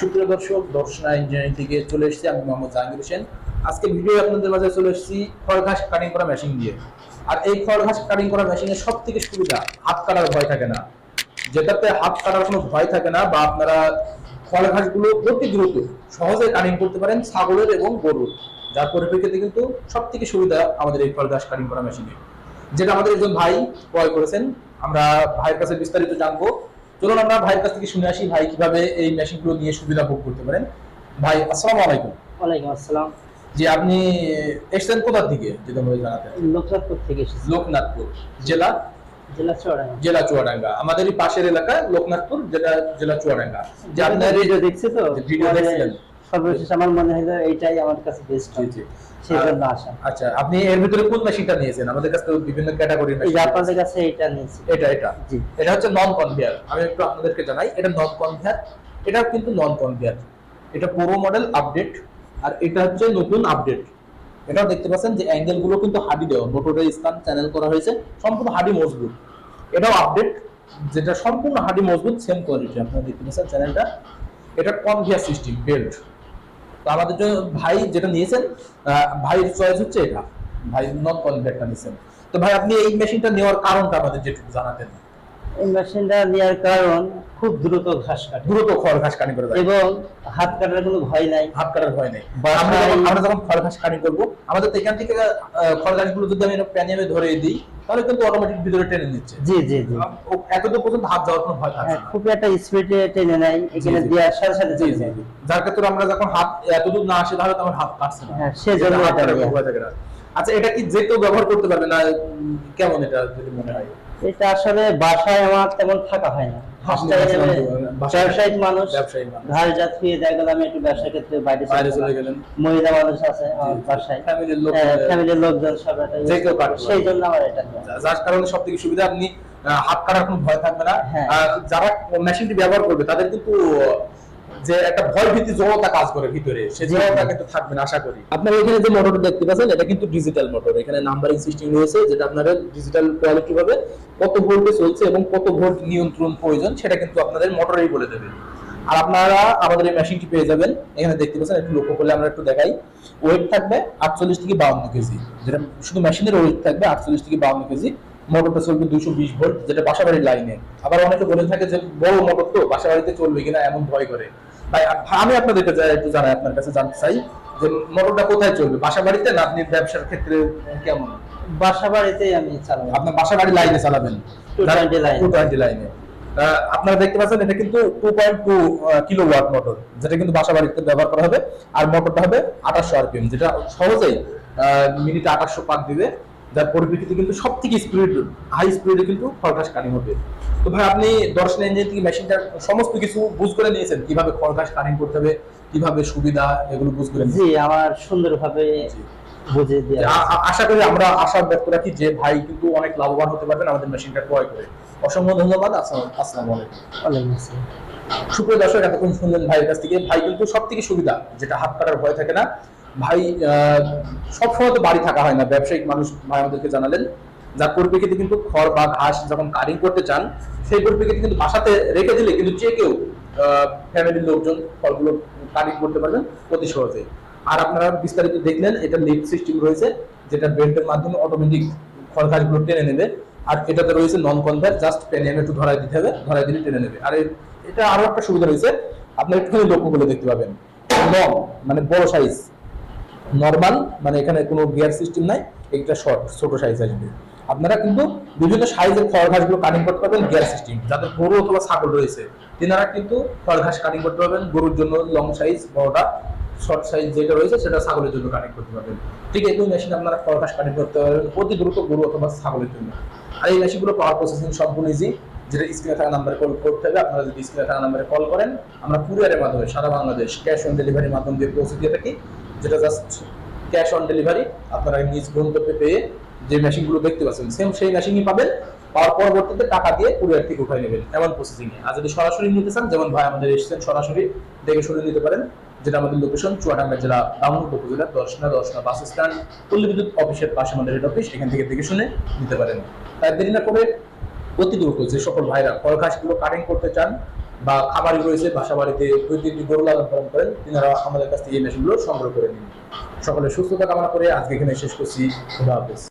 সুপ্রিয় দর্শক, দর্শনা ইঞ্জিনিয়ারিং থেকে চলে এসেছি আমি মোহাম্মদ জাহাঙ্গীর হোসেন। আজকে ভিডিও আপনাদের মাঝে চলে এসেছি খড় ঘাস কাটিং করা মেশিন দিয়ে। আর এই খড় ঘাস কাটিং করা মেশিনের সব থেকে সুবিধা, হাত কাটার ভয় থাকে না। যেটাতে হাত কাটার কোনো ভয় থাকে না, বা আপনারা খড় ঘাসগুলো অতি দ্রুত সহজে কাটিং করতে পারেন ছাগলের এবং গরুর, যার পরিপ্রেক্ষিতে কিন্তু সব থেকে সুবিধা আমাদের এই খড় ঘাস কাটিং করা মেশিনে, যেটা আমাদের একজন ভাই ক্রয় করেছেন। আমরা ভাইয়ের কাছে বিস্তারিত জানবো। চলুন আমরা ভাইয়ের কাছ থেকে শুনে আসি ভাই কিভাবে এই মেশিনগুলো নিয়ে সুবিধা ভোগ করতে পারেন। ভাই আসসালামু আলাইকুম। ওয়ালাইকুম আসসালাম। জি, আপনি এসেছেন কোথা থেকে যদি আমাকে জানাতেন? লোকনাথপুর থেকে এসেছি। লোকনাথপুর জেলা? জেলা চুয়াডাঙ্গা। জেলা চুয়াডাঙ্গা, আমাদেরই পাশের এলাকা লোকনাথপুর, যেটা জেলা চুয়াডাঙ্গা। যে আপনার ভিডিও দেখছি তো, ভিডিও দেখছিলেন, সর্বশেষ আমার মনে হয় এইটাই আমার কাছে বেস্ট। জি জি, সেজন্য আসা। আচ্ছা, আপনি এর ভিতরে কোন মেশিনটা নিয়েছেন? আমাদের কাছে তো বিভিন্ন ক্যাটাগরির মেশিন। আপনাদের কাছে এটা নিয়েছি। এটা জি, এটা হচ্ছে নন কনভেয়ার। আমি একটু আপনাদেরকে জানাই, এটা নন কনভেয়ার। এটা কিন্তু নন কনভেয়ার, এটা পুরো মডেল আপডেট, আর এটা হচ্ছে নতুন আপডেট। এটাও দেখতে পাচ্ছেন যে অ্যাঙ্গেল গুলো কিন্তু হাডি দেওয়া, মোটরের স্থান চ্যানেল করা হয়েছে, সম্পূর্ণ হাডি মজবুত। এটাও আপডেট, যেটা সম্পূর্ণ হাডি মজবুত, সেম কোয়ালিটি। আপনারা দেখতে পাচ্ছেন চ্যানেলটা। এটা কনভেয়ার সিস্টেম বেল্ট। তো আমাদের জন্য ভাই যেটা নিয়েছেন, ভাইয়ের চয়েস হচ্ছে এটা, ভাই নন কনভেয়ারটা নিয়েছেন। তো ভাই, আপনি এই মেশিনটা নেওয়ার কারণটা আমাদের যেটুকু জানাতেন। এই মেশিনটা নেওয়ার কারণ খুব দ্রুত ঘাস কাটে, দ্রুত খড় ঘাস কাটিং করে দেয় এবং হাত কাটার কোনো ভয় নাই। হাত কাটার ভয় নেই। আমরা যখন খড় ঘাস কাটিং করবো, আমাদের তো এখান থেকে খড় ঘাসগুলো যদি আমি প্যানিয়ামে ধরে দিই, তাহলে কিন্তু অটোমেটিক ভিতরে টেনে নিচ্ছে। জি জি জি, এতদূর পর্যন্ত হাত যাওয়ার কোনো ভয় থাকে না। খুব একটা স্পিডে টেনে নেয়, এখানে দেওয়ার সাথে সাথে জি জি, যার ক্ষেত্রে আমরা যখন হাত এতদূর না আসে, তাহলে তো আমার হাত কাটছে না। হ্যাঁ, সেজন্য হাত কাটার কোনো ভয় থাকে না। আচ্ছা, এটা কি যে কেউ ব্যবহার করতে পারবে না? কেমন এটা যদি মনে হয়? এটা আসলে বাসায় আমার তেমন থাকা হয় না। ব্যবসায়িক মানুষ, ঘাস জাত ফিরে দেখা গেল আমি একটু ব্যবসা ক্ষেত্রে বাইরে চলে গেলেন, মহিলা মানুষ আছে আমার বাসায়, ফ্যামিলির লোকজন সব সেই জন্য আমার এটা, যার কারণে সব থেকে সুবিধা, আপনি হাত কাটার কোনো ভয় থাকবে না। যারা মেশিনটি ব্যবহার করবে তাদের কিন্তু যে একটা ভয় ভীতি জড়তা কাজ করে ভিতরে, সেই জড়তা কিন্তু থাকবে না আশা করি। আপনারা এখানে যে মোটরটা দেখতে পাচ্ছেন, এটা কিন্তু ডিজিটাল মোটর। এখানে নাম্বারিং সিস্টেম রয়েছে, যেটা আপনারা ডিজিটাল কোয়ালিটি ভাবে কত ভোল্টে চলছে এবং কত ভোল্ট নিয়ন্ত্রণ প্রয়োজন, সেটা কিন্তু আপনাদের মোটরেই বলে দেবে। আর আপনারা আমাদের এই মেশিনটি পেয়ে যাবেন, এখানে দেখতে পাচ্ছেন, একটু লক্ষ্য করলে আমরা একটু দেখাই। ওয়েট থাকবে 48 থেকে 52 কেজি, যেটা শুধু মেশিনের ওয়েট থাকবে 48 থেকে 52 কেজি। মোটরটা চলবে 220 ভোল্ট, যেটা বাসাবাড়ির লাইনে। আবার অনেকে বলে থাকে যে বড় মোটর তো বাসাবাড়িতে চলবে কিনা, এমন ভয় করে। ভাই, আমি আপনাদেরকে একটু জানাই, আপনার কাছে জানতে চাই যে মোটরটা কোথায় চলবে, বাসাবাড়িতে না আপনি ব্যবসার ক্ষেত্রে কেমন? বাসা বাড়িতেই আমি চালাবো। আপনার বাসাবাড়ি লাইনে চালাবেন, 220 লাইনে। আপনারা দেখতে পাচ্ছেন, এটা কিন্তু 2.2 কিলোওয়াট মোটর, যেটা কিন্তু বাসাবাড়িতে ব্যবহার করা হবে। আর মোটরটা হবে 2800 আরপিএম, যেটা সহজেই মিনিটে 2800 পাক দিবে, যার পরিপ্রেক্ষিতে কিন্তু সব থেকে স্পিড, হাই স্পিডে কিন্তু খড় ঘাস কাটিং হবে। তো ভাই, আপনি দর্শন ইঞ্জিনিয়ারিং থেকে মেশিনটার সমস্ত কিছু বুঝ করে নিয়েছেন, কিভাবে খড় ঘাস কাটিং করতে হবে, কিভাবে সুবিধা, এগুলো বুঝ করে নিয়েছেন? জি, আমার সুন্দরভাবে বুঝিয়ে দিয়ে আশা করি, আমরা আশা ব্যক্ত রাখি যে ভাই কিন্তু অনেক লাভবান হতে পারবেন আমাদের মেশিনটা ক্রয় করে। অসংখ্য ধন্যবাদ। আসসালামু আলাইকুম। ওয়ালাইকুম আসসালাম। সুপ্রিয় দর্শক, এতক্ষণ শুনলেন ভাইয়ের কাছ থেকে। ভাই কিন্তু সব থেকে সুবিধা, যেটা হাত কাটার ভয় থাকে না। ভাই সবসময় তো বাড়ি থাকা হয় না, ব্যবসায়িক মানুষ ভাই আমাদেরকে জানালেন, যার পরিপ্রেক্ষিতে কিন্তু খড় বা ঘাস যখন কাটিং করতে চান, সেই পরিপ্রেক্ষিতে কিন্তু বাসাতে রেখে দিলে কিন্তু যে কেউ ফ্যামিলির লোকজন ফলগুলো কাটিং করতে পারবেন অতি সহজে। আর আপনারা বিস্তারিত দেখলেন, এটা লিফট সিস্টেম রয়েছে, যেটা বেল্টের মাধ্যমে অটোমেটিক খড় ঘাসগুলো টেনে নেবে। আর এটাতে রয়েছে নন কনভেয়ার, জাস্ট পেনিয়ামে একটু ধরাই দিতে হবে, ধরাই দিলে টেনে নেবে। আর এটা আরো একটা সুবিধা রয়েছে, আপনার একটুখানি লক্ষ্য করে দেখতে পাবেন, লং মানে বড় সাইজ, নরমাল মানে এখানে কোনো গিয়ার সিস্টেম নাই, একটা শর্ট ছোট সাইজ আসবে। আপনারা কিন্তু বিভিন্ন সাইজের খড় ঘাসগুলো কাটিং করতে পারবেন গিয়ার সিস্টেম। যাদের গরু অথবা ছাগল রয়েছে, তেনারা কিন্তু খড় ঘাস কাটিং করতে পারবেন। গরুর জন্য লং সাইজ বড়টা, শর্ট সাইজ যেটা রয়েছে সেটা ছাগলের জন্য কাটিং করতে পারবেন। ঠিক এই মেশিন আপনারা খড় ঘাস কাটিং করতে পারবেন অতি দ্রুত গরু অথবা ছাগলের জন্য। আর এই মেশিনগুলো পাওয়ার প্রসেসিং সম্পূর্ণ ইজি, যেটা স্ক্রিনে থাকা নাম্বারে কল করতে হবে। আপনারা যদি স্ক্রিনে থাকা নাম্বারে কল করেন, আমরা কুরিয়ারের মাধ্যমে সারা বাংলাদেশ ক্যাশ অন ডেলিভারির মাধ্যমে দিয়ে পৌঁছে দিয়ে থাকি, যেটা জাস্ট ক্যাশ অন ডেলিভারি। আপনারা নিজ গন্তব্যে পেয়ে যে মেশিনগুলো দেখতে পাচ্ছেন, সেম সেই মেশিনই পাবেন। পাওয়ার পরবর্তীতে টাকা দিয়ে কুরিয়ার থেকে উঠাই নেবেন, এমন প্রসেসিং এ। আর যদি সরাসরি নিতে চান, যেমন ভাই আমাদের এসেছেন, সরাসরি দেখে শুনে নিতে পারেন, যেটা আমাদের লোকেশন চুয়াডাঙ্গা জেলা দামোহর উপজেলা দর্শনা বাস স্ট্যান্ড, পল্লী বিদ্যুৎ অফিসের পাশে আমাদের হেড অফিস। এখান থেকে দেখে শুনে নিতে পারেন। তাই দেরি না করে অতি দ্রুত যে সকল ভাইরা খড় ঘাসগুলো কাটিং করতে চান, বা খামারি রয়েছে, বাসা বাড়িতে 2-3টি গরু লালন পালন করেন, তিনারা আমাদের কাছ থেকে এই মেশিনগুলো সংগ্রহ করে নিন। সকলের সুস্থতা কামনা করে আজকে এখানে শেষ করছি। খুদা হাফেজ।